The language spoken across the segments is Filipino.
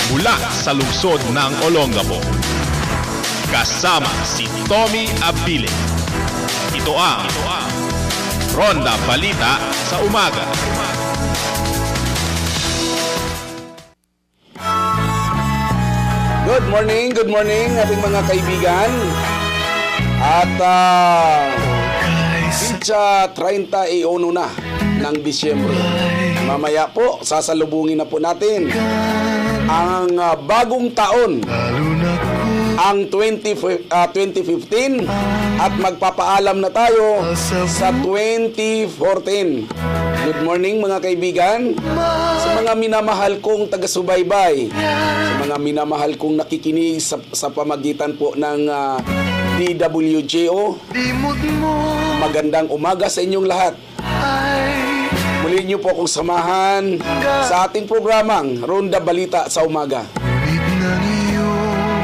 mula sa lungsod ng Olongapo. Kasama si Tommy Abilin. Ito ang Ronda Balita sa Umaga. Good morning ating mga kaibigan. At Pizza 31 na ng Disyembre. Mamaya po, sasalubungin na po natin ang bagong taon, ang 2015, at magpapaalam na tayo sa 2014. Good morning mga kaibigan, sa mga minamahal kong taga-subaybay, sa mga minamahal kong nakikinig sa pamagitan po ng DWJO. Magandang umaga sa inyong lahat. Muli niyo po akong samahan sa ating programang Ronda Balita sa Umaga.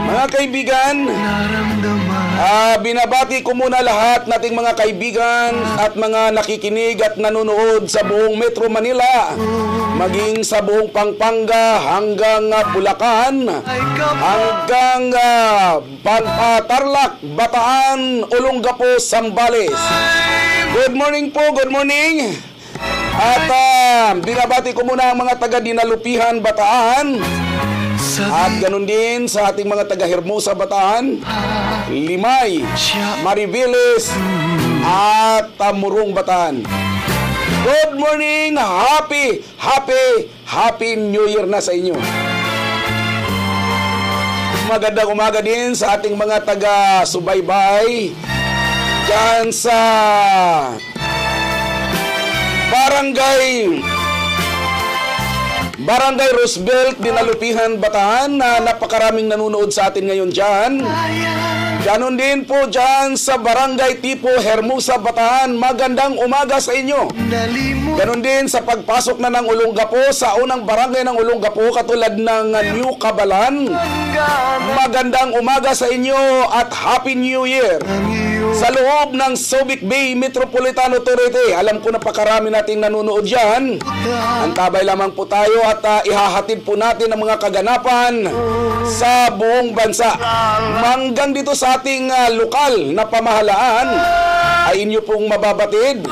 Mga kaibigan, binabati ko muna lahat nating mga kaibigan at mga nakikinig at nanonood sa buong Metro Manila, maging sa buong Pampanga hanggang Bulacan, hanggang Tarlac, Bataan, Olongapo, Zambales. Good morning po, good morning. At binabati ko muna ang mga taga Dinalupihan, Bataan. At ganun din sa ating mga taga Hermosa, Bataan, Limay, Mariveles, at Murong, Bataan. Good morning! Happy New Year na sa inyo. Magandang umaga din sa ating mga taga-subaybay dyan sa Barangay Roosevelt, Dinalupihan, Bataan, na napakaraming nanonood sa atin ngayon dyan. Ganon din po dyan sa Barangay Tipo, Hermosa, Bataan. Magandang umaga sa inyo. Ganon din sa pagpasok na ng Olongapo, sa unang barangay ng Olongapo, katulad ng New Cabalan. Magandang umaga sa inyo at Happy New Year. Sa loob ng Subic Bay Metropolitan Authority, alam ko napakarami nating nanonood dyan. Antabay lamang po tayo at ihahatid po natin ang mga kaganapan sa buong bansa. Hanggang dito sa ating lokal na pamahalaan ay inyo pong mababatid.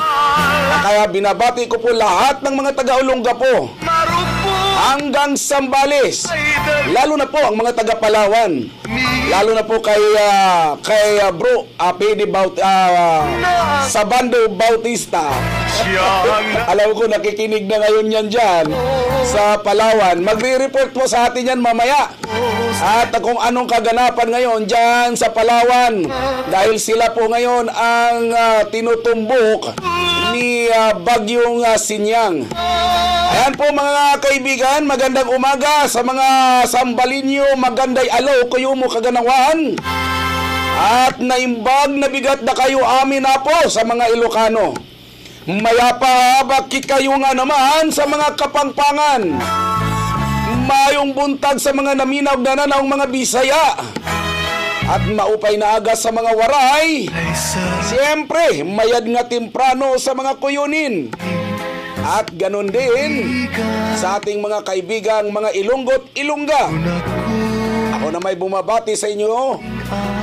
Kaya binabati ko po lahat ng mga taga-Olongapo hanggang Zambales, lalo na po ang mga taga-Palawan, lalo na po kay bro Pede Sabando Bautista. Alam ko nakikinig na ngayon yan dyan sa Palawan. Magre-report po sa atin yan mamaya at kung anong kaganapan ngayon dyan sa Palawan, dahil sila po ngayon ang tinutumbok ni Bagyong Sinyang. Ayan po mga kaibigan, magandang umaga sa mga Sambalinyo, maganday alo, kayo mo kaganawan. At naimbag na bigat na kayo amin na po sa mga Ilocano. Mayapa bakit kayo nga naman sa mga Kapampangan. Mayong buntag sa mga naminaw na nanawang mga Bisaya. At maupay na aga sa mga Waray. Siyempre, mayad nga temprano sa mga Kuyunin. At ganun din sa ating mga kaibigang mga Ilonggot, Ilongga. Ako na may bumabati sa inyo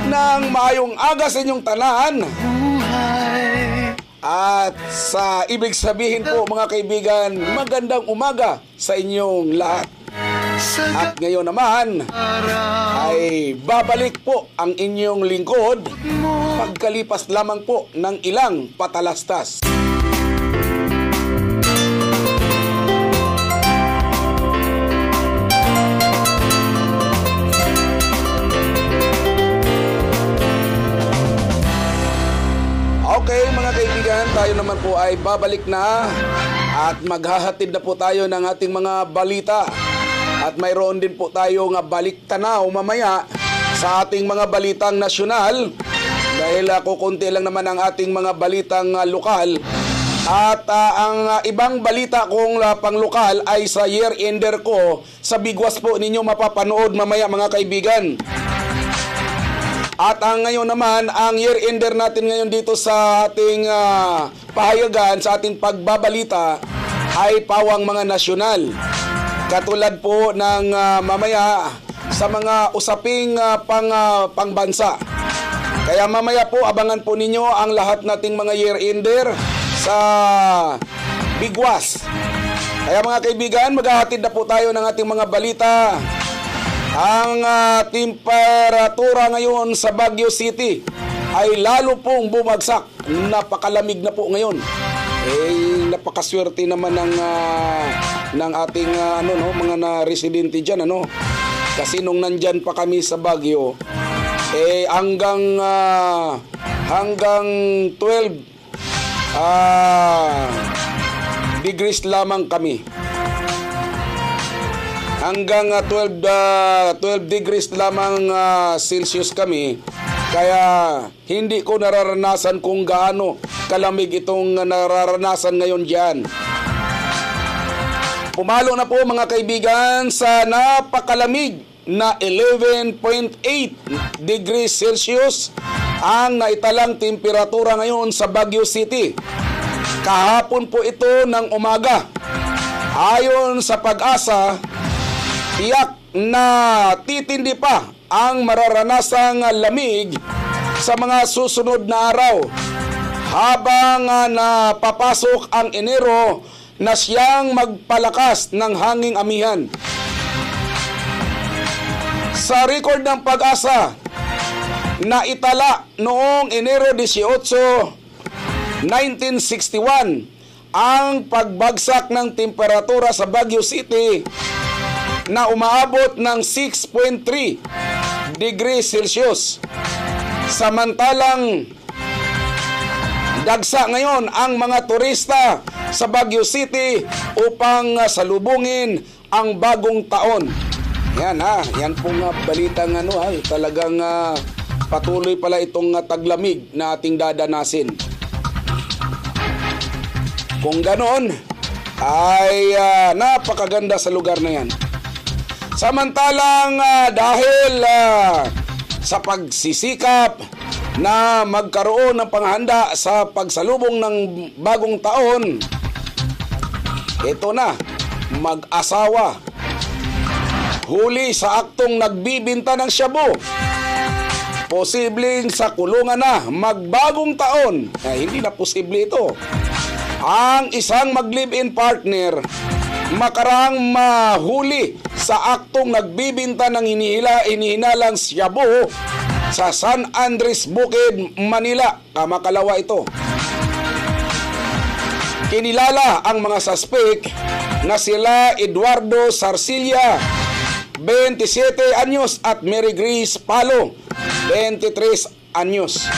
ng maayong aga sa inyong tanan. At sa ibig sabihin po mga kaibigan, magandang umaga sa inyong lahat. At ngayon naman ay babalik po ang inyong lingkod pagkalipas lamang po ng ilang patalastas. Okay mga kaibigan, tayo naman po ay babalik na at maghahatid na po tayo ng ating mga balita. At mayroon din po tayo nga balik tanaw mamaya sa ating mga balitang nasyonal. Dahil kukunti lang naman ang ating mga balitang lokal. At ang ibang balita kong panglokal ay sa year-ender ko. Sa Bigwas po ninyo mapapanood mamaya mga kaibigan. At ngayon naman, ang year-ender natin ngayon dito sa ating pahayagan, sa ating pagbabalita, ay pawang mga nasyonal. Katulad po ng mamaya sa mga usaping pangbansa. Kaya mamaya po, abangan po ninyo ang lahat nating mga year-ender sa Bigwas. Kaya mga kaibigan, maghahatid na po tayo ng ating mga balita. Ang temperatura ngayon sa Baguio City ay lalo pong bumagsak. Napakalamig na po ngayon. Napakaswerte naman ng ating mga residente diyan, Kasi nung nandyan pa kami sa Baguio, hanggang 12 degrees lamang kami. Hanggang 12 degrees lamang Celsius kami. Kaya hindi ko nararanasan kung gaano kalamig itong nararanasan ngayon diyan. Pumalo na po mga kaibigan sa napakalamig na 11.8 degrees Celsius ang naitalang temperatura ngayon sa Baguio City. Kahapon po ito ng umaga. Ayon sa Pag-asa, tiyak na titindi pa ang mararanasang lamig sa mga susunod na araw habang napapasok ang Enero na siyang magpalakas ng hanging amihan. Sa record ng Pag-asa, na itala noong Enero 18, 1961 ang pagbagsak ng temperatura sa Baguio City na umaabot ng 6.3 degrees Celsius. Samantalang dagsa ngayon ang mga turista sa Baguio City upang salubungin ang bagong taon. Yan pong balitang talagang patuloy pala itong taglamig na ating dadanasin. Kung ganoon, ay napakaganda sa lugar na yan. Samantalang dahil sa pagsisikap na magkaroon ng panghanda sa pagsalubong ng bagong taon, ito na, mag-asawa. Huli sa aktong nagbibinta ng shabu. Posibleng sa kulungan na magbagong taon. Hindi na posible ito. Ang isang mag-live-in partner makarang mahuli sa aktong nagbibinta ng hinihinalang shabu sa San Andres Bukid, Manila. Kamakalawa ito. Kinilala ang mga suspect na sila Eduardo Sarcilla, 27 anyos at Mary Grace Palo, 23 anyos.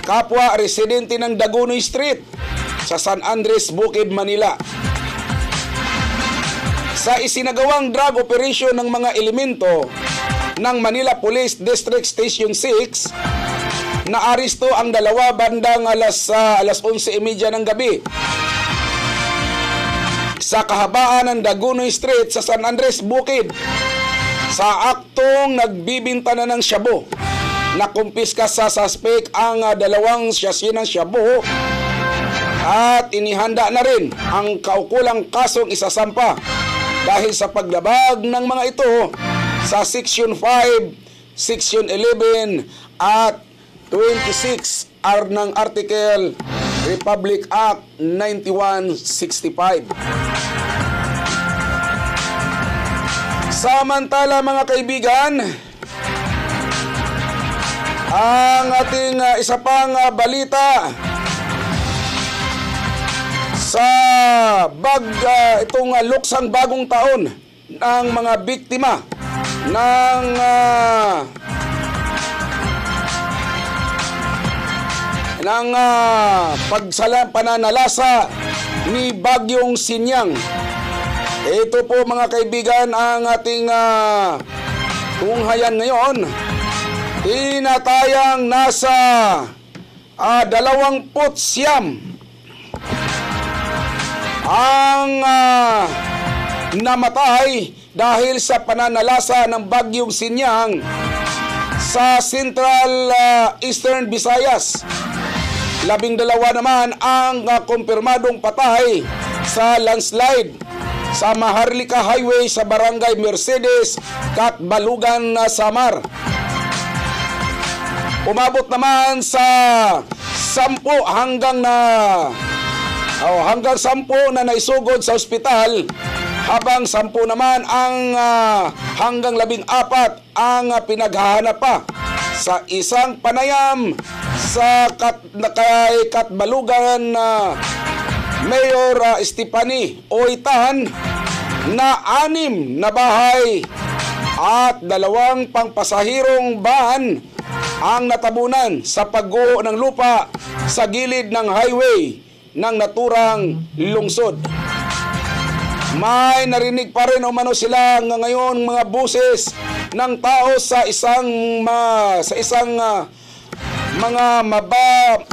Kapwa residente ng Dagunoy Street sa San Andres Bukid, Manila. Sa isinagawang drug operation ng mga elemento ng Manila Police District Station 6, naaresto ang dalawa bandang alas 11:30 ng gabi sa kahabaan ng Dagunoy Street sa San Andres Bukid sa aktong nagbibinta na ng shabu. Nakumpiska sa suspect ang dalawang sachet ng shabu at inihanda na rin ang kaukulang kasong isasampa dahil sa paglabag ng mga ito sa Section 5, Section 11 at 26 ng Article Republic Act 9165. Samantala mga kaibigan, ang ating isa pang balita sa itong luksang bagong taon ng mga biktima ng pananalasa ni Bagyong Sinyang. Ito po mga kaibigan ang ating tunghayan ngayon. Tinatayang nasa 29 ang namatay dahil sa pananalasa ng Bagyong Sinyang sa Central Eastern Visayas. 12 naman ang kumpirmadong patay sa landslide sa Maharlika Highway sa Barangay Mercedes, Katbalugan, Samar. Umabot naman sa 10 hanggang 10 na naisugod sa ospital, habang 10 naman ang hanggang 14 ang pinaghahanap pa sa isang panayam sa Katbalugan Mayor Stephanie Oitan na 6 na bahay at 2 pangpasahirong van ang natabunan sa pagguho ng lupa sa gilid ng highway ng naturang lungsod. May narinig pa rin umano sila ngayon mga buses ng tao sa isang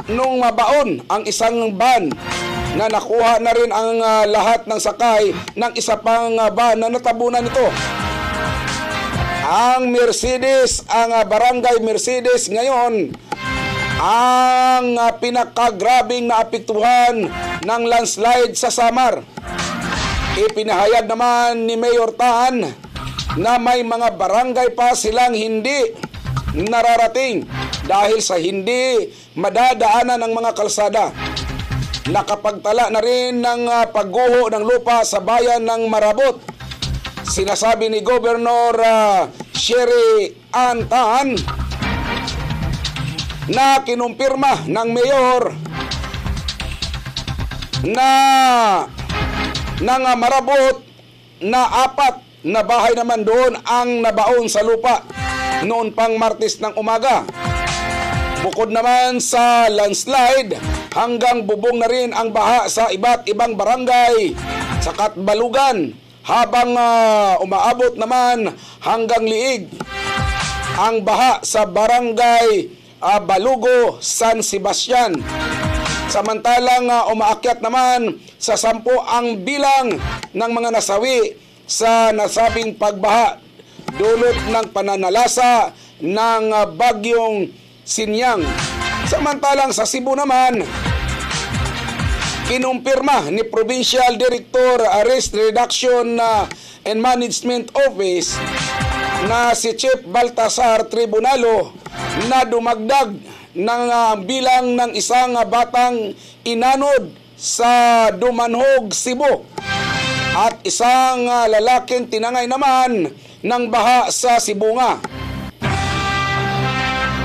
nung mabaon ang isang van na nakuha na rin ang lahat ng sakay ng isa pang van na natabunan ito. Ang Mercedes, ang Barangay Mercedes ngayon ang pinakagrabing naapektuhan ng landslide sa Samar. Ipinahayag naman ni Mayor Tan na may mga barangay pa silang hindi nararating dahil sa hindi madadaanan ng mga kalsada. Nakapagtala na rin ng pagguho ng lupa sa bayan ng Marabot. Sinasabi ni Governor Sherry Ann Tan na kinumpirma ng mayor na ng Marabot na 4 na bahay naman doon ang nabaon sa lupa noon pang Martes ng umaga. Bukod naman sa landslide, hanggang bubong na rin ang baha sa iba't ibang barangay sa Katbalugan, habang umaabot naman hanggang liig ang baha sa Barangay Balugo, San Sebastian. Samantalang umaakyat naman sa 10 ang bilang ng mga nasawi sa nasabing pagbaha dulot ng pananalasa ng bagyong Sinyang. Samantalang sa Cebu naman, kinumpirma ni Provincial Director Arrest Reduction and Management Office na si Chief Baltasar Tribunalo na dumagdag ng bilang ng isang batang inanod sa Dumanhog, Cebu at isang lalaking tinangay naman ng baha sa Sibunga.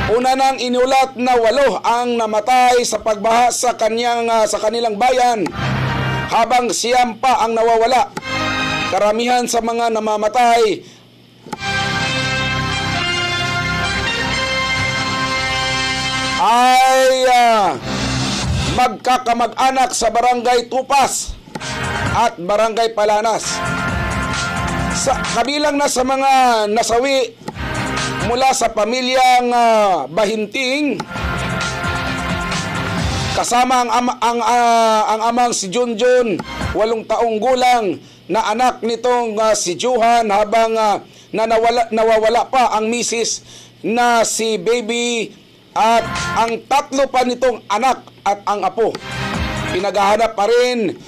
Una nang inulat na 8 ang namatay sa pagbaha sa kanilang bayan, habang 9 pa ang nawawala. Karamihan sa mga namamatay ay magkakamag-anak sa Barangay Tupas at Barangay Palanas. Kabilang na sa mga nasawi mula sa pamilyang Bahinting, kasama ang amang si Junjun, 8 taong gulang na anak nitong si Johan, habang nawawala pa ang misis na si Baby at ang 3 pa nitong anak at ang apo. Pinaghahanap pa rin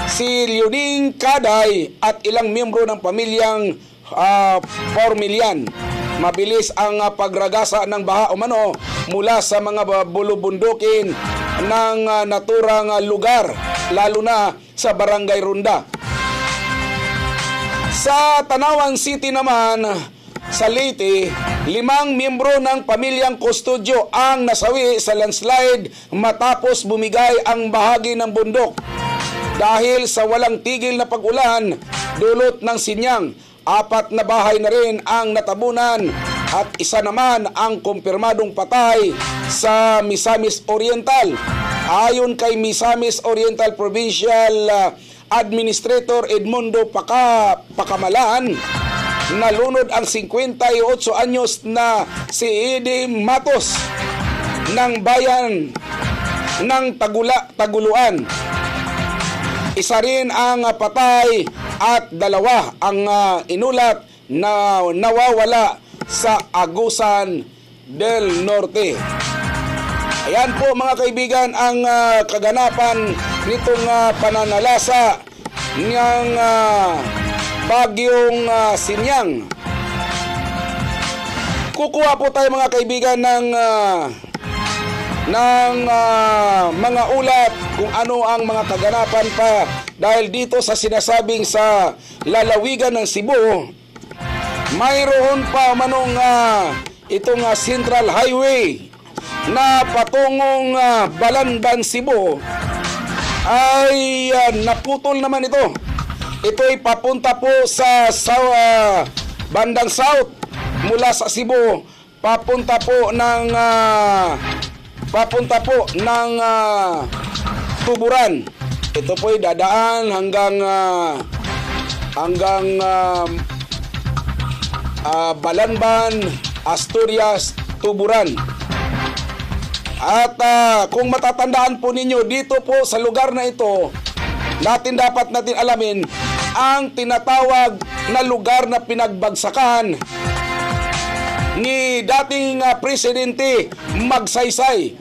si Leoning Kaday at ilang miyembro ng pamilyang Formilian. Mabilis ang pagragasa ng baha umano mula sa mga bulubundukin ng naturang lugar, lalo na sa Barangay Runda. Sa Tanawan City naman, sa Leyte, 5 miyembro ng pamilyang Kustodyo ang nasawi sa landslide matapos bumigay ang bahagi ng bundok. Dahil sa walang tigil na pag-ulan dulot ng Sinyang, 4 na bahay na rin ang natabunan at 1 naman ang kumpirmadong patay sa Misamis Oriental. Ayon kay Misamis Oriental Provincial Administrator Edmundo Pakamalan, nalunod ang 58 anyos na si Eddie Matos ng bayan ng Taguluan. Isa rin ang patay at 2 ang inulat na nawawala sa Agusan del Norte. Ayan po mga kaibigan ang kaganapan nitong pananalasa ng bagyong Sinyang. Kukuha po tayo mga kaibigan ng mga ulat kung ano ang mga kaganapan pa dahil dito sa sinasabing sa lalawigan ng Cebu. Mayroon pa manong itong Central Highway na patungong Balanban, Cebu ay naputol naman ito. Ito'y papunta po sa bandang south mula sa Cebu, papunta po ng Tuburan. Ito po'y dadaan hanggang Balanban, Asturias, Tuburan. At kung matatandaan po ninyo, dito po sa lugar na ito, dapat natin alamin ang tinatawag na lugar na pinagbagsakan ni dating Presidente Magsaysay.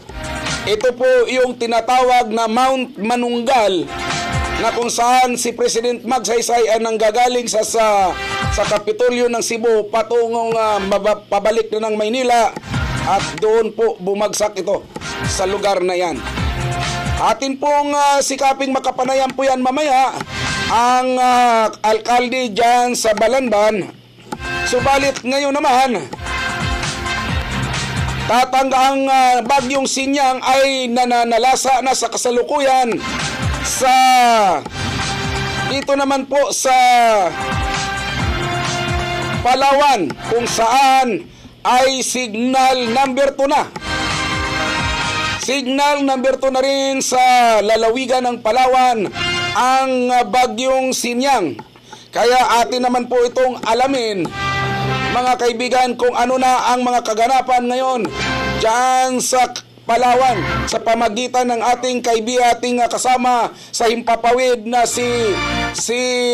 Ito po yung tinatawag na Mount Manunggal, na kung saan si President Magsaysay ay nanggagaling sa Kapitolyo ng Cebu patungong pabalik na ng Maynila, at doon po bumagsak ito sa lugar na yan. Atin pong sikaping makapanayam po yan mamaya ang alkalde dyan sa Balanban. Subalit ngayon naman, tatanggaang bagyong Sinyang ay nananalasa na sa kasalukuyan sa dito naman po sa Palawan, kung saan ay signal number 2 na. Signal number 2 na rin sa lalawigan ng Palawan ang bagyong Sinyang. Kaya atin naman po itong alamin, mga kaibigan, kung ano na ang mga kaganapan ngayon dyan sa Palawan sa pamagitan ng ating ating kasama sa Himpapawid na si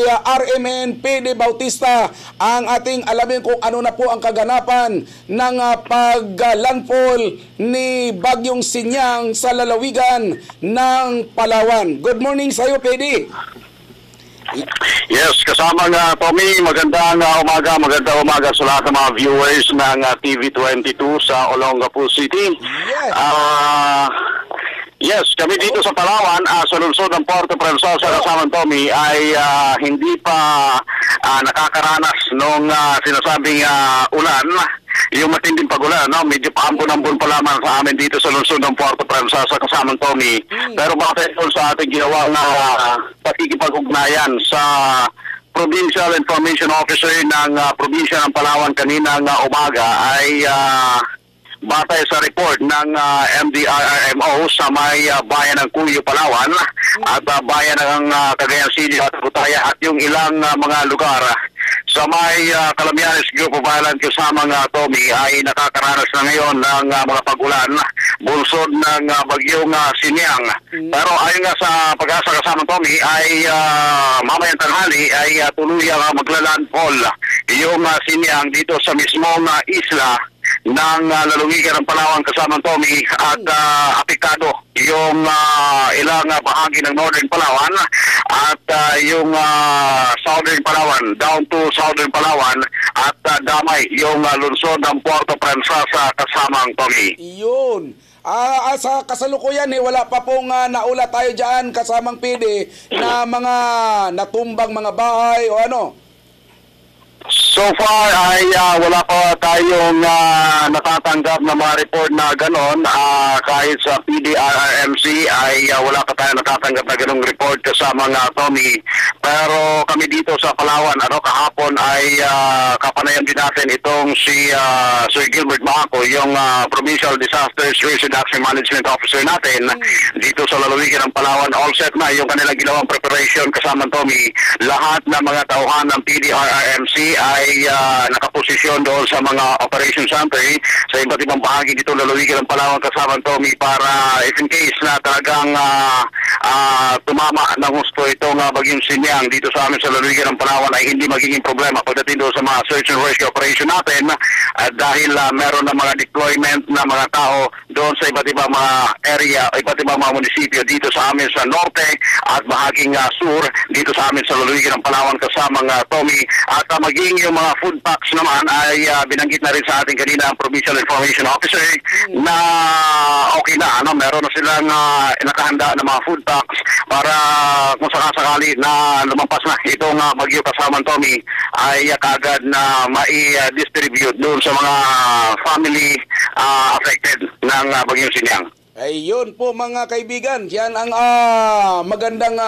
RMN PD Bautista, ang ating alamin kung ano na po ang kaganapan ng paglandfall ni bagyong Sinyang sa lalawigan ng Palawan. Good morning sa iyo, PD. Yes, kasama nga Tommy, magandang umaga sa lahat ng mga viewers ng TV22 sa Olongapo City. Yes, kami dito sa Palawan, sa lungsod ng Puerto Princesa, kasama Tommy, ay hindi pa nakakaranas nung sinasabing ulan. Yung matinding pagulan, no? Medyo paambon-ambon pa lamang sa amin dito sa lungsod ng Puerto Princesa, kasama Tommy. Pero bakit sa ating ginawa na pakikipag-ugnayan sa Provincial Information Officer ng probinsya ng Palawan kaninang umaga ay batay sa report ng MDRRMO sa may bayan ng Cuyo, Palawan at bayan ng Cagayan City at Butaya at yung ilang mga lugar sa may Calamianes Group of Island kasama Tommy ay nakakaranas na ngayon ng mga pagulan bulsod ng bagyong Sinyang. Pero ayon nga sa Pag-asa kasama Tommy ay mamayang tanghali ay tuluyang maglalandfall yung Sinyang dito sa mismong isla ng lalawigan ng Palawan kasama Tommy at apektado yung ilang bahagi ng Northern Palawan at yung Southern Palawan down to Southern Palawan at damay yung lungsod ng Puerto Princesa kasama Tommy. Yun. Sa kasalukuyan wala pa pong naula tayo dyan kasamang PD na mga natumbang mga bahay o ano? So far ay wala pa tayong natatanggap na mga report na ganon. Kahit sa PDRRMC ay wala pa tayong natatanggap na ganong report kasama Tommy. Pero kami dito sa Palawan, kahapon ay kapanayam din natin itong si Sir Gilbert Maco, yung Provincial Disasters Risk Reduction Management Officer natin dito sa lalawigan ng Palawan. All set na yung kanilang ginawang preparation kasama Tommy. Lahat ng mga tauhan ng PDRRMC ay ay nakaposisyon doon sa mga operation center sa iba't ibang bahagi dito lalawigan ng Palawan kasama Tommy para if in case na talagang tumama ng gusto itong bagyong Sinyang dito sa amin sa lalawigan ng Palawan ay hindi magiging problema pagdating doon sa mga search and rescue operation natin dahil meron na mga deployment na mga tao doon sa iba't ibang mga area, iba't ibang mga munisipyo dito sa amin sa norte at bahaging sur dito sa amin sa lalawigan ng Palawan kasama Tommy at maging yung mga food packs naman ay binanggit na rin sa ating kanina ang Provincial Information Officer na okay na, meron na silang nakahanda ng mga food packs para kung sakasakali na lumampas na itong bagyo kasama Tommy ay kagad na mai-distribute doon sa mga family affected ng bagyong Sinyang. Ayun po mga kaibigan, yan ang magandang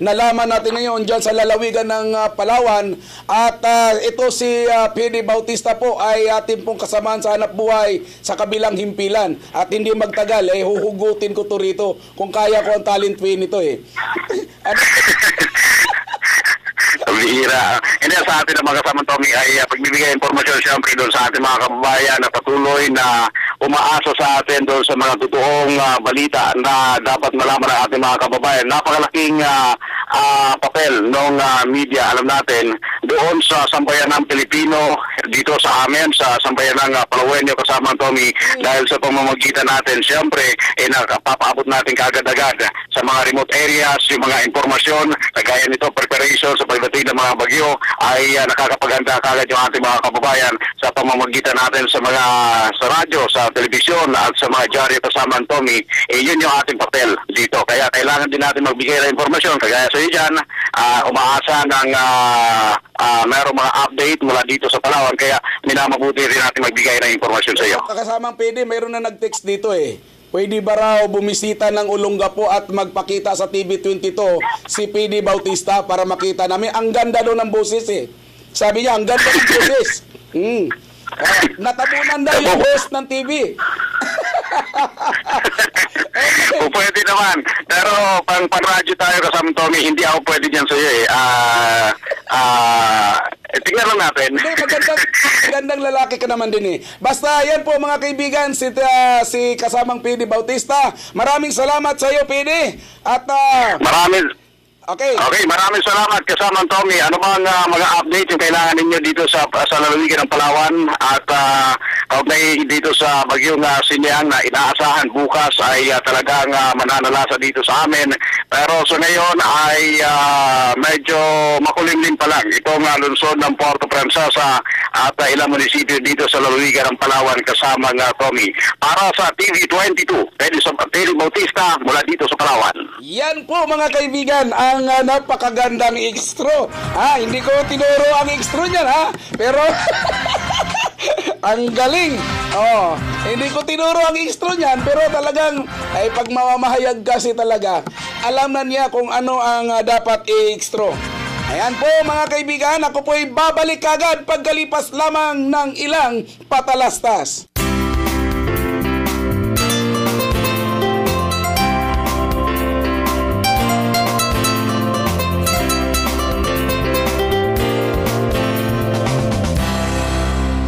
nalaman natin ngayon dyan sa lalawigan ng Palawan. At ito si PD Bautista po ay ating pong kasamaan sa hanap buhay sa kabilang himpilan. At hindi magtagal, huhugutin ko to rito kung kaya ko ang talent twin nito Bihira. Hindi sa atin ang mga kasamang Tommy ay pagbibigay informasyon siyempre doon sa ating mga kababayan na patuloy na umaasa sa atin doon sa mga totoong balita na dapat malaman ng ating mga kababayan. Napakalaking papel ng media, alam natin, doon sa sambayan ng Pilipino, dito sa amin, sa sambayan ng Palawenyo kasama Tommy, dahil sa pamamagitan natin, siyempre, napapaabot natin kagad-agad sa mga remote areas, yung mga informasyon, kagaya nito, preparation sa pagdating ng mga bagyo, ay nakakapaganda kagad yung ating mga kababayan sa pamamagitan natin sa mga sa radyo, sa telebisyon, at sa mga dyaryo kasama Tommy, yun yung ating papel dito. Kaya kailangan din natin magbigay ng informasyon, kagaya sa iyo dyan, umaasa ng mayroong mga update mula dito sa Palawan, kaya minamabuti rin natin magbigay ng informasyon sa iyo. Kasamang PD, mayroon na nag-text dito Pwede ba raw bumisita ng Olongapo at magpakita sa TV22 si PD Bautista para makita namin? Ang ganda doon ng boses Sabi niya, ang ganda ng boses. Natabunan daw yung host ng TV. O pwede naman. Pero pang-radyo tayo kasama Tommy, hindi ako pwede dyan sa iyo tingnan lang natin. Magandang lalaki ka naman din Basta yan po mga kaibigan, si kasamang PD Bautista. Maraming salamat sa iyo, PD. At Okay, maraming salamat kasama Tommy. Ano bang mga update yung kailangan ninyo dito sa lalawigan ng Palawan at kaugnay dito sa bagyong Sinyang na inaasahan bukas ay talagang mananalasa dito sa amin. Pero sa ngayon ay medyo makulimlim pa lang itong lungsod ng Puerto Princesa at ilang munisipyo dito sa lalawigan ng Palawan kasama Tommy. Para sa TV22, Pedro Bautista mula dito sa Palawan. Yan po mga kaibigan, ang napakagandang ekstro. Hindi ko tinuro ang ekstro niyan pero ang galing. Hindi ko tinuro ang ekstro niyan pero talagang pag mamamahayag kasi talaga, alam na niya kung ano ang dapat i-ekstro. Ayan po mga kaibigan, ako po'y babalik agad pagkalipas lamang ng ilang patalastas.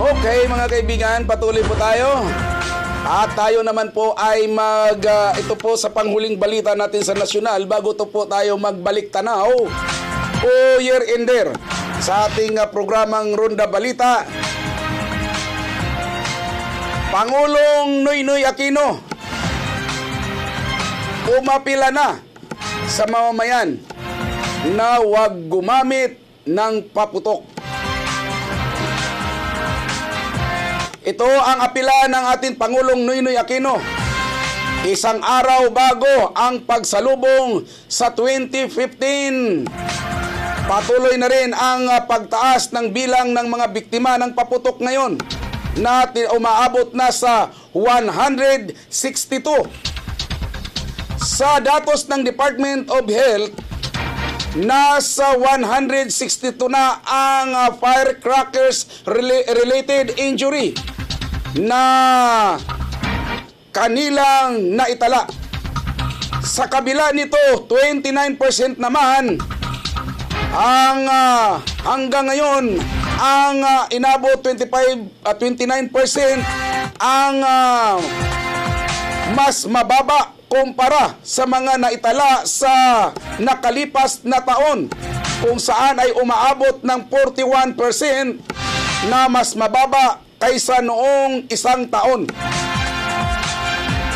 Okay mga kaibigan, patuloy po tayo. At tayo naman po ay ito po sa panghuling balita natin sa nasyonal bago to po tayo magbalik tanaw o year-ender sa ating programang Ronda Balita. Pangulong Noynoy Aquino umapila na sa mamamayan na huwag gumamit ng paputok. Ito ang apila ng ating Pangulong Noynoy Aquino. Isang araw bago ang pagsalubong sa 2015. Patuloy na rin ang pagtaas ng bilang ng mga biktima ng paputok ngayon na umaabot na sa 162. Sa datos ng Department of Health, nasa 162 na ang firecrackers related injury na kanilang naitala. Sa kabila nito, 29% naman ang hanggang ngayon ang inabot 29% ang mas mababa kumpara sa mga naitala sa nakalipas na taon, kung saan ay umaabot ng 41% na mas mababa kaysa noong isang taon.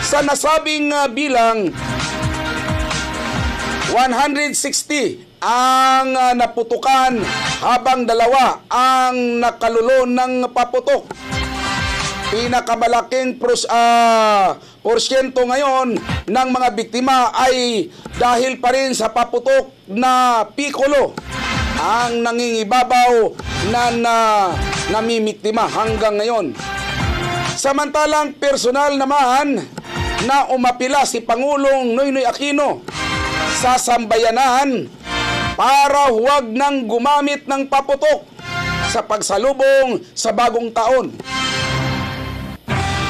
Sa nasabing bilang, 160 ang naputukan habang 2 ang nakalulon ng paputok. Pinakamalaking porsyento ngayon ng mga biktima ay dahil pa rin sa paputok na pikulo ang nangingibabaw na namimiktima hanggang ngayon. Samantalang personal naman na umapila si Pangulong Noynoy Aquino sa sambayanan para huwag nang gumamit ng paputok sa pagsalubong sa bagong taon.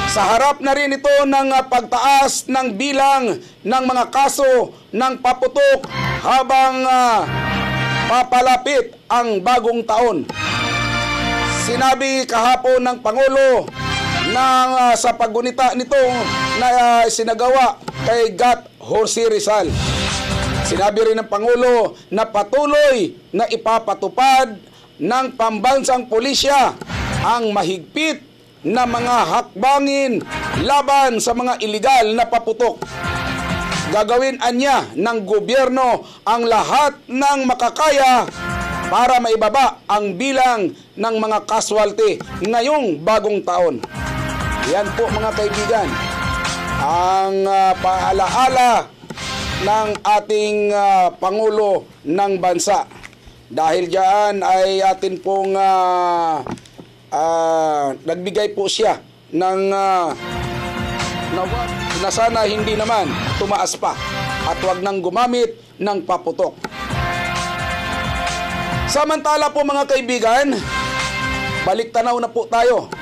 Sa harap na rin ito ng pagtaas ng bilang ng mga kaso ng paputok habang papalapit ang bagong taon. Sinabi kahapon ng Pangulo na sa paggunita nito na sinagawa kay Gat Jose Rizal. Sinabi rin ng Pangulo na patuloy na ipapatupad ng pambansang pulisya ang mahigpit na mga hakbangin laban sa mga iligal na paputok. Gagawin anya ng gobyerno ang lahat ng makakaya para maibaba ang bilang ng mga casualty ngayong bagong taon. Yan po mga kaibigan, ang paalaala ng ating Pangulo ng Bansa. Dahil diyan ay atin pong nagbigay po siya ng na sana hindi naman tumaas pa at huwag nang gumamit ng paputok. Samantala po mga kaibigan, balik tanaw na po tayo.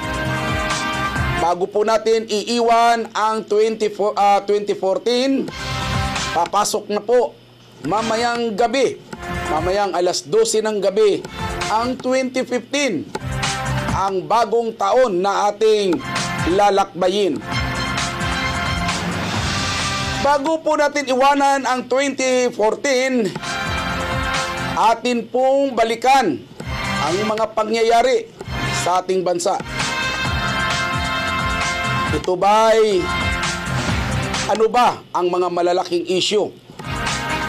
Bago po natin iiwan ang 2014, papasok na po mamayang gabi, mamayang alas 12 ng gabi, ang 2015, ang bagong taon na ating lalakbayin. Bago po natin iwanan ang 2014, atin pong balikan ang mga pangyayari sa ating bansa. Ito ba'y ano ba ang mga malalaking issue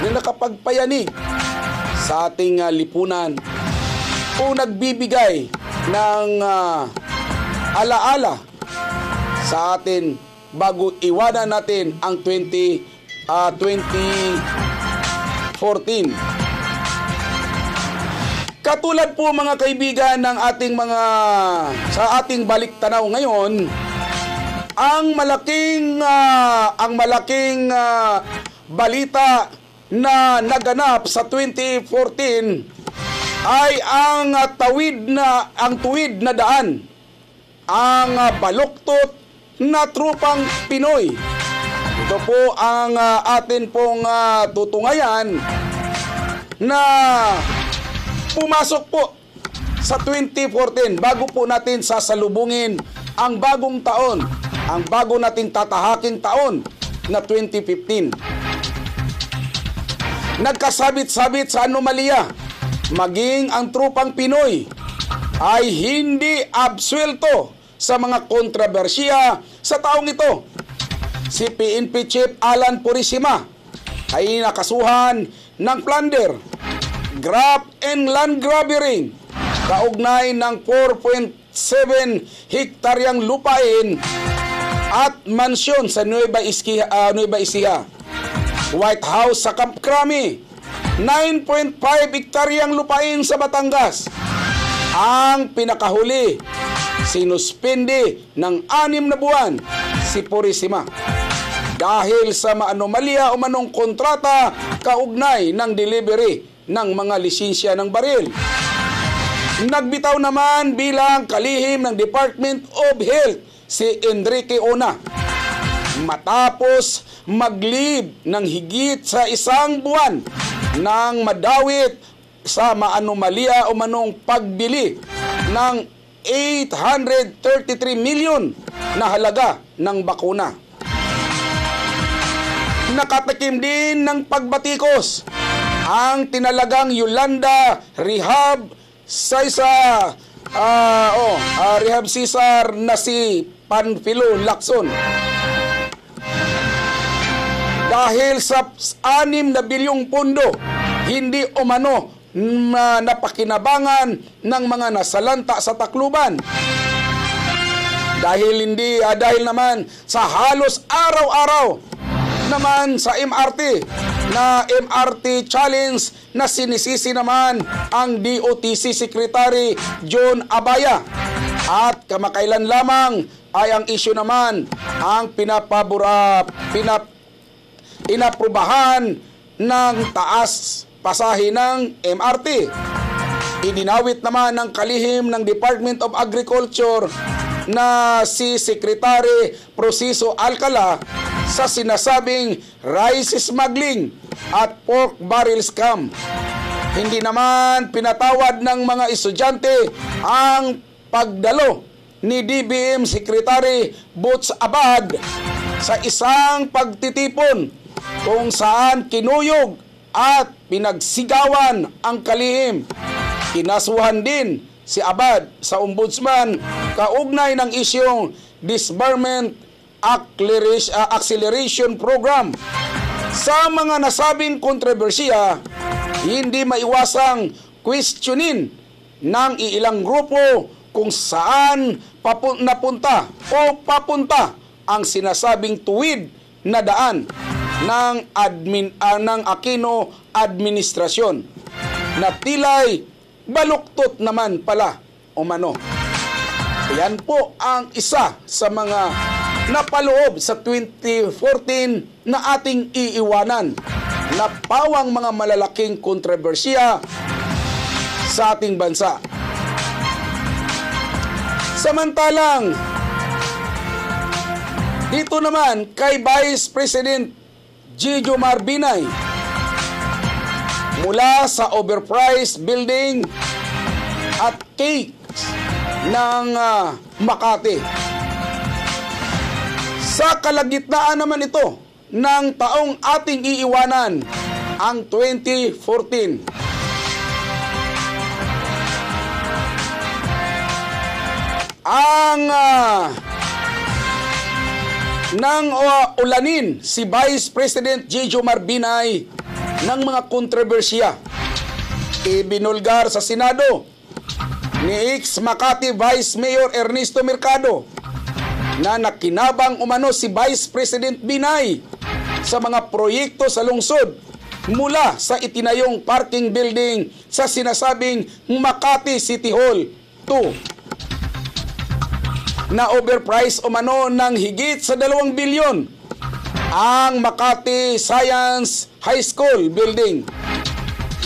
na nakapagpayanig sa ating lipunan o nagbibigay ng alaala sa atin bago iwanan natin ang 2014. Katulad po mga kaibigan ng ating sa ating baliktanaw ngayon, ang malaking balita na naganap sa 2014 ay ang tuwid na daan, ang baluktot na trupang Pinoy. Ito po ang atin pong tutungayan na pumasok po sa 2014 bago po natin sasalubungin ang bagong taon, ang bago nating tatahaking taon na 2015. Nagkasabit-sabit sa anomalya, maging ang trupang Pinoy ay hindi absuelto sa mga kontrobersiya sa taong ito. Si PNP Chief Alan Purisima ay nakasuhan ng plunder, graft and land grabbing kaugnay ng 4.7 hektaryang lupain at mansyon sa Nueva Ecija, White House sa Camp Crame, 9.5 hektaryang lupain sa Batangas. Ang pinakahuli, sinuspende ng 6 na buwan si Purisima dahil sa maanomalya o manong kontrata kaugnay ng delivery ng mga lisensya ng baril. Nagbitaw naman bilang kalihim ng Department of Health si Enrique Ona matapos mag-leave ng higit sa 1 buwan nang madawit sa maanomalya o manong pagbili ng 833 million na halaga ng bakuna. Nakatikim din ng pagbatikos ang tinalagang Yolanda Rehab Cesar na si Panfilo Lacson. Dahil sa 6 na bilyong pondo, hindi umano napakinabangan ng mga nasalanta sa Tacloban. Dahil naman sa halos araw-araw naman sa MRT challenge na sinisisi naman ang DOTC Secretary John Abaya. At kamakailan lamang ay ang issue naman ang inaprubahan ng taas pasahe ng MRT. Idinawit naman ng kalihim ng Department of Agriculture na si Secretary Prociso Alcala sa sinasabing rice smuggling at pork barrel scam. Hindi naman pinatawad ng mga estudyante ang pagdalo ni DBM Secretary Butch Abad sa isang pagtitipon kung saan kinuyog at pinagsigawan ang kalihim. Kinasuhan din si Abad sa ombudsman kaugnay ng isyong Disbursement Acceleration Program. Sa mga nasabing kontrobersiya, hindi maiwasang questionin ng ilang grupo kung saan papunta ang sinasabing tuwid na daan ng Aquino administrasyon na tilay baluktot naman pala umano. Yan po ang isa sa mga napaloob sa 2014 na ating iiwanan na pawang mga malalaking kontrobersiya sa ating bansa. Samantalang, dito naman kay Vice President Jejomar Binay mula sa overpriced building at cakes ng Makati. Sa kalagitnaan naman ito ng taong ating iiwanan, ang 2014. Nang ulanin si Vice President Jejomar Binay ng mga kontrobersiya. Ibinulgar sa Senado ni ex-Makati Vice Mayor Ernesto Mercado na nakinabang umano si Vice President Binay sa mga proyekto sa lungsod mula sa itinayong parking building sa sinasabing Makati City Hall 2 na overpriced umano ng higit sa 2 bilyon ang Makati Science High School building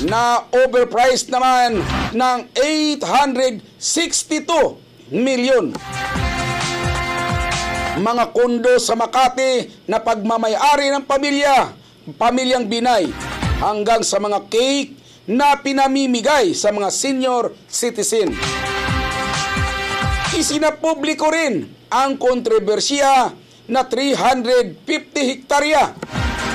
na overpriced naman ng 862 million. Mga kondo sa Makati na pagmamayari ng pamilyang Binay hanggang sa mga cake na pinamimigay sa mga senior citizen. Isinapubliko rin ang kontrobersiya na 350 hektarya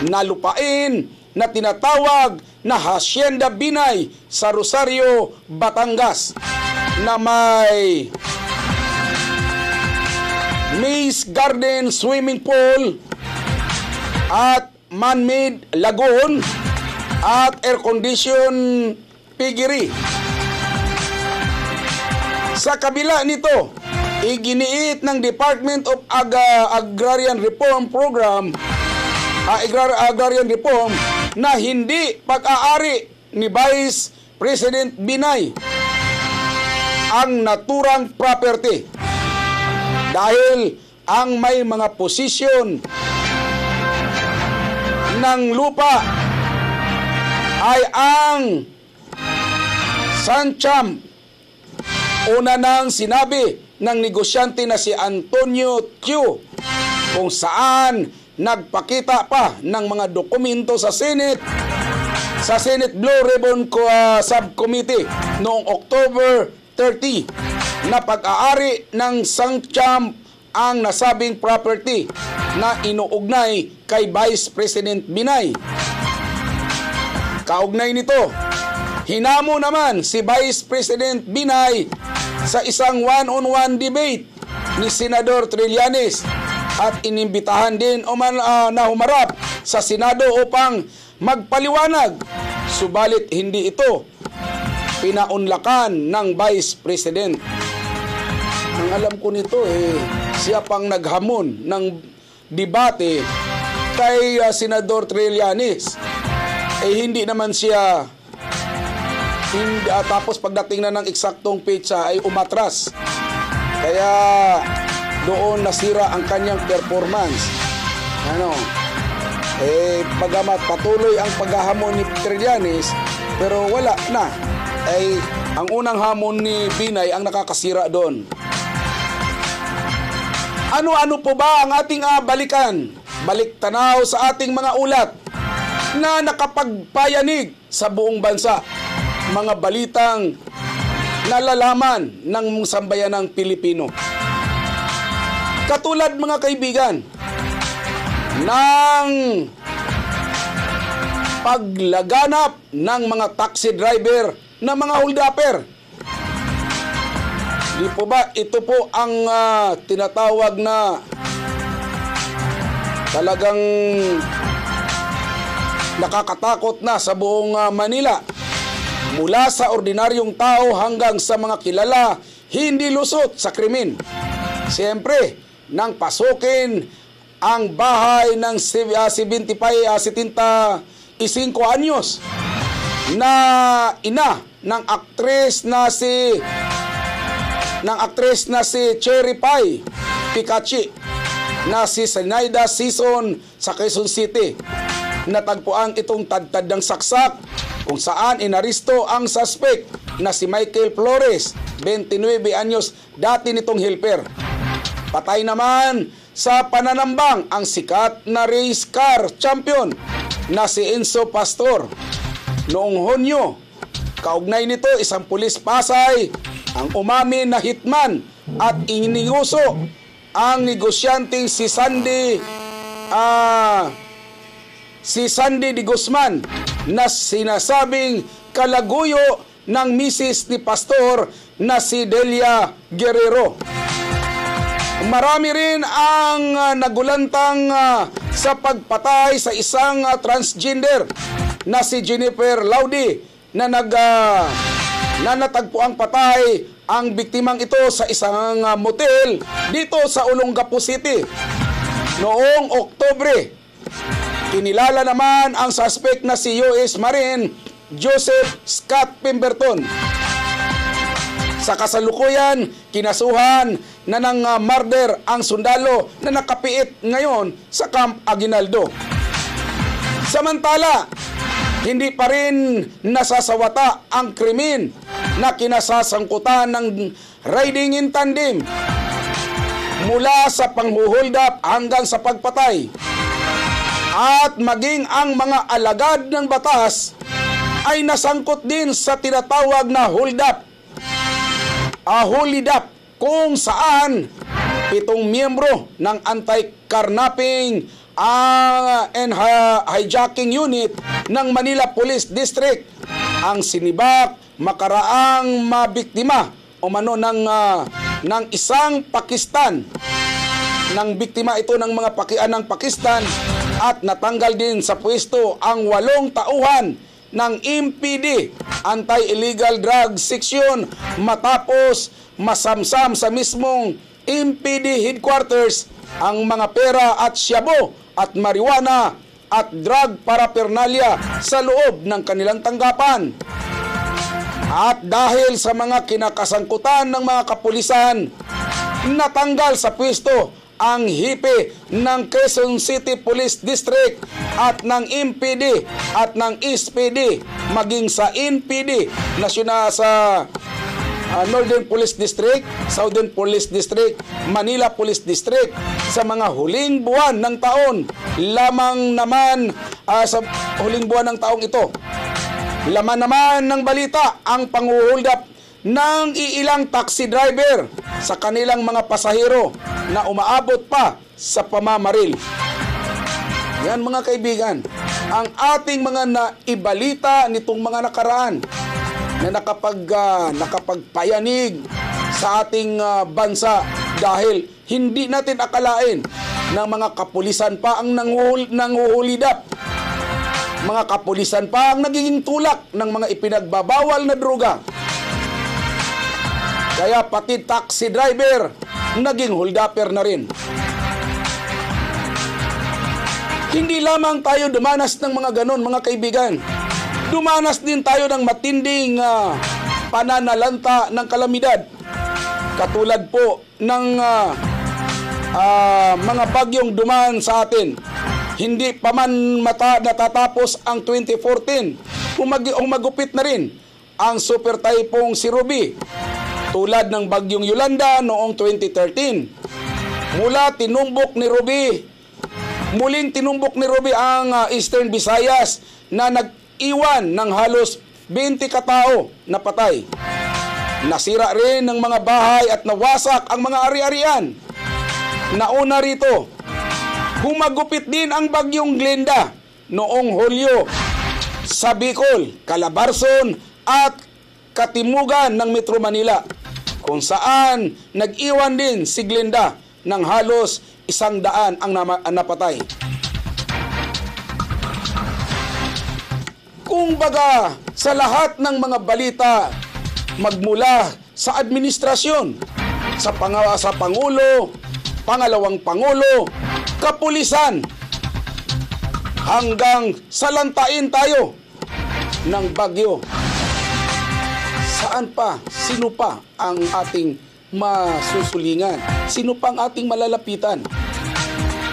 na lupain na tinatawag na Hacienda Binay sa Rosario, Batangas na may Maze Garden Swimming Pool at man-made lagoon at air-conditioned piggery. Sa kabila nito, iginiit ng Department of Agrarian Reform Program, Agrarian Reform na hindi pag-aari ni Vice President Binay ang naturang property dahil ang may mga posisyon ng lupa ay ang Sancham. Una nang sinabi ng negosyante na si Antonio Tiu kung saan nagpakita pa ng mga dokumento sa Senate Blue Ribbon Subcommittee noong October 30 na pag-aari ng Sangcham ang nasabing property na inuugnay kay Vice President Binay. Kaugnay nito, hinamo naman si Vice President Binay sa isang one-on-one debate ni Senador Trillanes at inimbitahan din na humarap sa Senado upang magpaliwanag. Subalit hindi ito pinaunlakan ng Vice President. Ang alam ko nito siya pang naghamon ng debate kay Senador Trillanes. Hindi naman siya tapos pagdating na ng eksaktong petsa ay umatras. Kaya doon nasira ang kanyang performance. Bagamat patuloy ang paghahamon ni Trillanes, pero wala na. Ang unang hamon ni Binay ang nakakasira doon. Ano-ano po ba ang ating balikan? Balik tanaw sa ating mga ulat na nakapagpayanig sa buong bansa. Mga balitang nalalaman ng sambayanang Pilipino. Katulad mga kaibigan, ng paglaganap ng mga taxi driver na mga holdupper. Di po ba ito po ang tinatawag na talagang nakakatakot na sa buong Manila? Mula sa ordinaryong tao hanggang sa mga kilala, hindi lusot sa krimen. Siyempre, nang pasukin ang bahay ng 75 anyos na ina ng aktres na si Cherry Pie Picachi na si Zenaida Sison sa Quezon City. Natagpuan itong tadtad ng saksak kung saan inaristo ang suspect na si Michael Flores, 29 anyos, dati nitong helper. Patay naman sa pananambang ang sikat na race car champion na si Enzo Pastor. Noong Hunyo, kaugnay nito isang pulis Pasay ang umamin na hitman at iniuso ang negosyanteng si Sandy de Guzman na sinasabing kalaguyo ng misis ni Pastor na si Delia Guerrero. Marami rin ang nagulantang sa pagpatay sa isang transgender na si Jennifer Laudy na natagpuang patay ang biktimang ito sa isang motel dito sa Olongapo City noong Oktubre. Kinilala naman ang suspect na si US Marine Joseph Scott Pemberton. Sa kasalukuyan, kinasuhan na ng murder ang sundalo na nakapiit ngayon sa Camp Aguinaldo. Samantala, hindi pa rin nasasawata ang krimen na kinasasangkutan ng riding in tandem mula sa panghuhold up hanggang sa pagpatay. At maging ang mga alagad ng batas ay nasangkot din sa tinatawag na hold up, kung saan 7 miyembro ng anti-carnapping and hijacking unit ng Manila Police District ang sinibak makaraang mabiktima umano ng isang Pakistan. Nang biktima ito ng mga ng Pakistan at natanggal din sa pwesto ang 8 tauhan ng MPD Anti-Illegal Drug Section matapos masamsam sa mismong MPD headquarters ang mga pera at shabu at marijuana at drug paraphernalia sa loob ng kanilang tanggapan. At dahil sa mga kinakasangkutan ng mga kapulisan, natanggal sa pwesto ang hipe ng Quezon City Police District at ng MPD at ng SPD, maging sa NPD nasyonal sa Northern Police District, Southern Police District, Manila Police District sa mga huling buwan ng taon. Lamang naman sa huling buwan ng taong ito. Laman naman ng balita ang panghuhold up ng iilang taxi driver sa kanilang mga pasahero na umaabot pa sa pamamaril. Yan mga kaibigan, ang ating mga naibalita nitong mga nakaraan na nakapagpayanig sa ating bansa dahil hindi natin akalain na mga kapulisan pa ang nanguhulidap. Mga kapulisan pa ang nagiging tulak ng mga ipinagbabawal na droga. Kaya pati taxi driver naging holdupper na rin. Hindi lamang tayo dumanas ng mga ganon, mga kaibigan. Dumanas din tayo ng matinding pananalanta ng kalamidad. Katulad po ng mga bagyong dumaan sa atin. Hindi pa man natatapos ang 2014. Humagupit na rin ang super typhoon si Ruby. Tulad ng bagyong Yolanda noong 2013. Muling tinumbok ni Ruby ang Eastern Visayas na nag-iwan ng halos 20 katao na patay. Nasira rin ng mga bahay at nawasak ang mga ari-arian. Nauna rito, humagupit din ang bagyong Glenda noong Hulyo sa Bicol, Calabarzon at Katimugan ng Metro Manila, kung saan nag-iwan din si Glenda ng halos 100 ang napatay. Kung baga sa lahat ng mga balita magmula sa administrasyon, sa Pangulo, Pangalawang Pangulo, kapulisan, hanggang salantain tayo ng bagyo. Saan pa? Sino pa ang ating masusulingan? Sino pa ang ating malalapitan?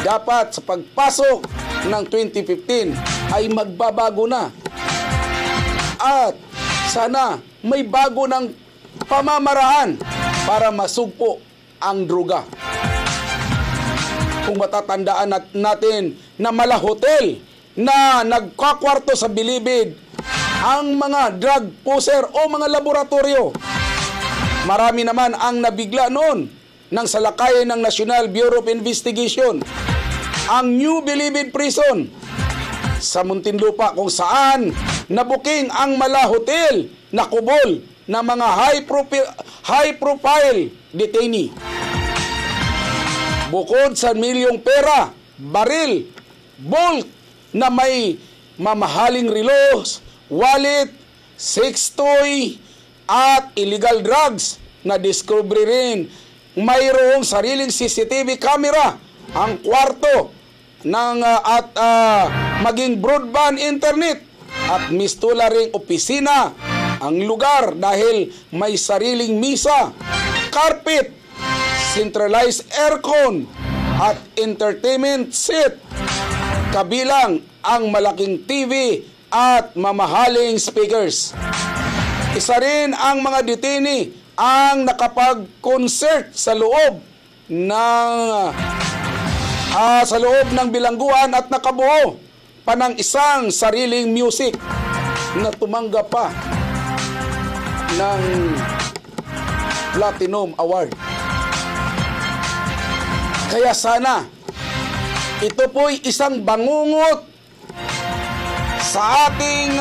Dapat sa pagpasok ng 2015 ay magbabago na. At sana may bago ng pamamaraan para masugpo ang droga. Kung matatandaan natin na mala hotel na nagkakwarto sa bilibid ang mga drug pusher o mga laboratorio. Marami naman ang nabigla noon nang salakayin ng National Bureau of Investigation ang New Bilibid Prison sa Muntinlupa, kung saan nabuking ang mala hotel na kubol na mga high profile detainee. Bukod sa milyong pera, baril, bolt na may mamahaling relos, wallet, sex toy, at illegal drugs na discovery rin. Mayroong sariling CCTV camera ang kwarto ng maging broadband internet at mistula ring opisina ang lugar dahil may sariling misa, carpet, centralized aircon at entertainment set, kabilang ang malaking TV at mamahaling speakers. Isa rin ang mga detainee ang nakapag-concert sa loob ng bilangguan at nakabuo pa ng isang sariling music na tumanggap pa ng Platinum Award. Kaya sana ito po'y isang bangungot sa ating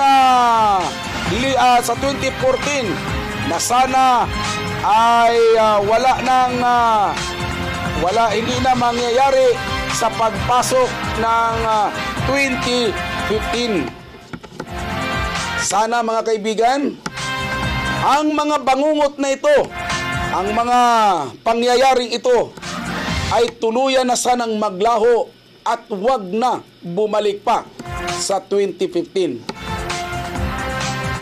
sa 2014 na sana ay hindi na mangyayari sa pagpasok ng 2015. Sana mga kaibigan, ang mga bangungot na ito, ang mga pangyayaring ito ay tuluyan na sanang maglaho at wag na bumalik pa sa 2015.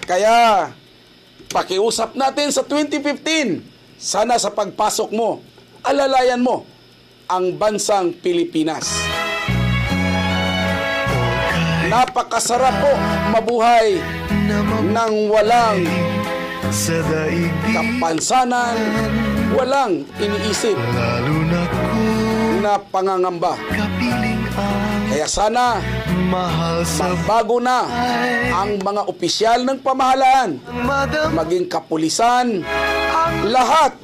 Kaya pakiusap natin sa 2015, sana sa pagpasok mo, alalayan mo ang bansang Pilipinas. Napakasarap po mabuhay ng walang kapansanan, walang iniisip na pangangamba. Kaya Kaya sana magbago na ang mga opisyal ng pamahalaan, maging kapulisan, lahat,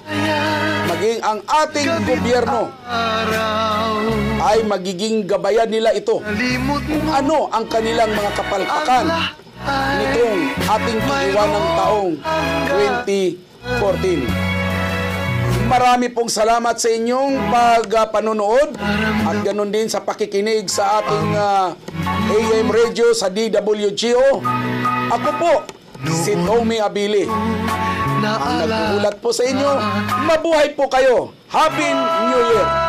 maging ang ating gobyerno ay magiging gabayan nila ito kung ano ang kanilang mga kapalpakan nitong ating iiwanang taong 2014. Marami pong salamat sa inyong pagpanonood at ganoon din sa pakikinig sa ating AM radio sa DWGO. Ako po, si Tommy Abili. Ang nagbubulat po sa inyo, mabuhay po kayo. Happy New Year!